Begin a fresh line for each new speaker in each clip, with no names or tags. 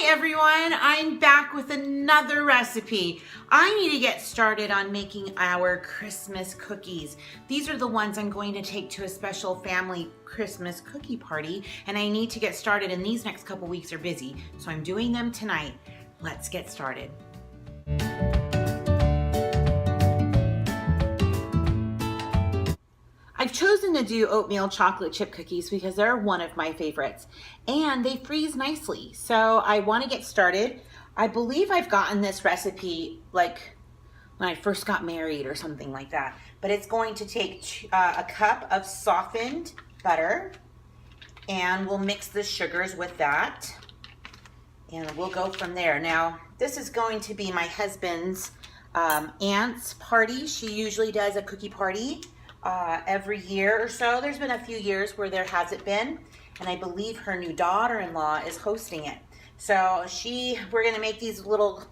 Hi everyone, I'm back with another recipe. I need to get started on making our Christmas cookies. These are the ones I'm going to take to a special family Christmas cookie party, and I need to get started, and these next couple weeks are busy, so I'm doing them tonight. Let's get started. I've chosen to do oatmeal chocolate chip cookies because they're one of my favorites and they freeze nicely. So I want to get started. I believe I've gotten this recipe like when I first got married or something like that. But it's going to take a cup of softened butter, and we'll mix the sugars with that. And we'll go from there. Now, this is going to be my husband's aunt's party. She usually does a cookie party every year or so. There's been a few years where there hasn't been, and I believe her new daughter-in-law is hosting it. So we're gonna make these little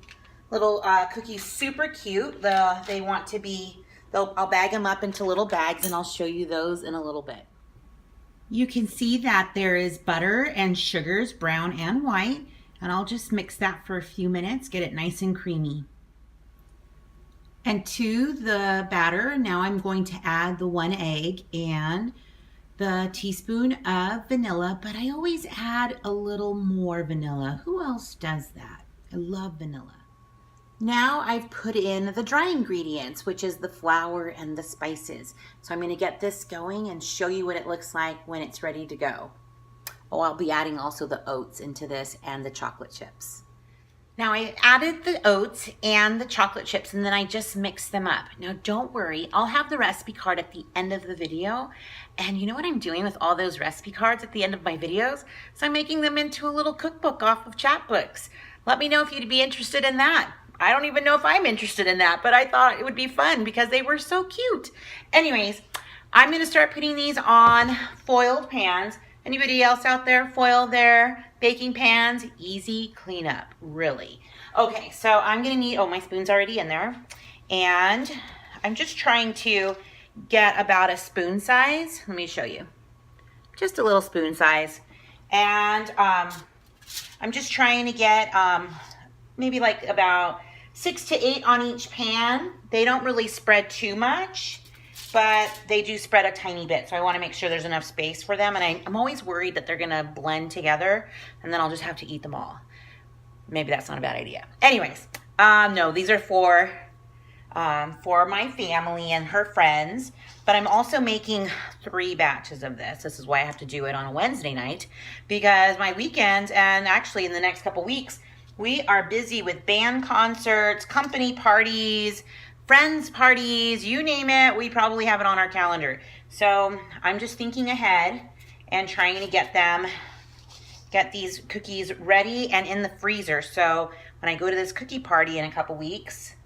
cookies super cute. They want to be, I'll bag them up into little bags, and I'll show you those in a little bit. You can see that there is butter and sugars, brown and white, and I'll just mix that for a few minutes, get it nice and creamy. And to the batter, now I'm going to add the 1 egg and the teaspoon of vanilla, but I always add a little more vanilla. Who else does that? I love vanilla. Now I've put in the dry ingredients, which is the flour and the spices. So I'm gonna get this going and show you what it looks like when it's ready to go. Oh, I'll be adding also the oats into this and the chocolate chips. Now I added the oats and the chocolate chips, and then I just mixed them up. Now don't worry, I'll have the recipe card at the end of the video. And you know what I'm doing with all those recipe cards at the end of my videos? So I'm making them into a little cookbook off of Chatbooks. Let me know if you'd be interested in that. I don't even know if I'm interested in that, but I thought it would be fun because they were so cute. Anyways, I'm gonna start putting these on foiled pans. Anybody else out there foil their baking pans? Easy cleanup, really. Okay, so I'm gonna need, oh, my spoon's already in there. And I'm just trying to get about a spoon size. Let me show you. Just a little spoon size. And I'm just trying to get maybe like about 6 to 8 on each pan. They don't really spread too much, but they do spread a tiny bit. So I want to make sure there's enough space for them. And I'm always worried that they're going to blend together and then I'll just have to eat them all. Maybe that's not a bad idea. Anyways, no, these are for my family and her friends, but I'm also making 3 batches of this. This is why I have to do it on a Wednesday night, because my weekends, and actually in the next couple weeks, we are busy with band concerts, company parties, friends parties, you name it, we probably have it on our calendar. So I'm just thinking ahead and trying to get these cookies ready and in the freezer. So when I go to this cookie party in a couple weeks,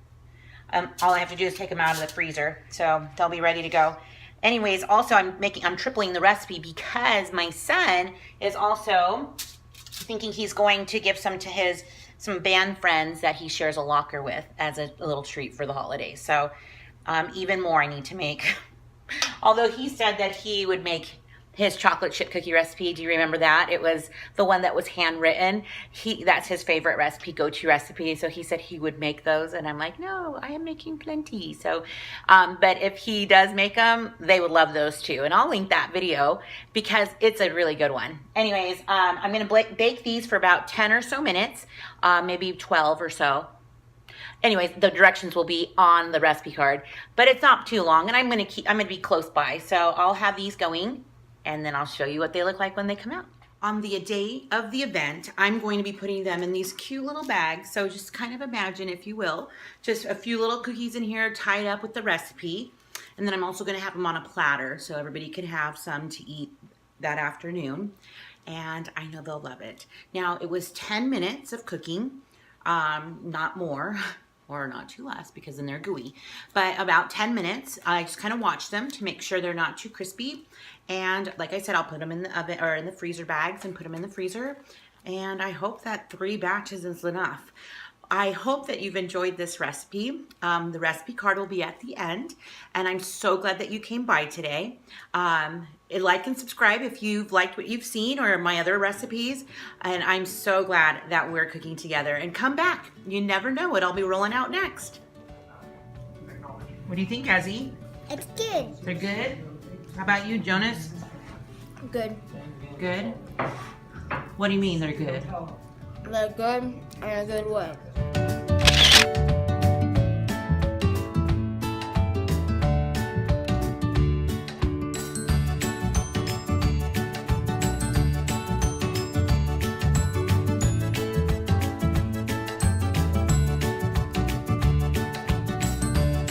all I have to do is take them out of the freezer. So they'll be ready to go. Anyways, also I'm tripling the recipe because my son is also thinking he's going to give some to some band friends that he shares a locker with as a little treat for the holidays. So even more I need to make. Although he said that he would make his chocolate chip cookie recipe. Do you remember that? It was the one that was handwritten. That's his favorite recipe, go-to recipe. So he said he would make those, and I'm like, no, I am making plenty. So, but if he does make them, they would love those too. And I'll link that video because it's a really good one. Anyways, I'm gonna bake these for about 10 or so minutes, maybe 12 or so. Anyways, the directions will be on the recipe card, but it's not too long, and I'm gonna be close by. So I'll have these going, and then I'll show you what they look like when they come out. On the day of the event, I'm going to be putting them in these cute little bags. So just kind of imagine, if you will, just a few little cookies in here tied up with the recipe. And then I'm also gonna have them on a platter so everybody can have some to eat that afternoon. And I know they'll love it. Now, it was 10 minutes of cooking, not more. Or not too less because then they're gooey, but about 10 minutes. I just kind of watch them to make sure they're not too crispy. And like I said, I'll put them in the oven or in the freezer bags and put them in the freezer. And I hope that 3 batches is enough. I hope that you've enjoyed this recipe. The recipe card will be at the end, and I'm so glad that you came by today. Like and subscribe if you've liked what you've seen or my other recipes. And I'm so glad that we're cooking together. And come back. You never know what I'll be rolling out next. What do you think, Ezzy?
It's good.
They're good? How about you, Jonas?
Good.
Good? What do you mean they're good?
They're good in a good way.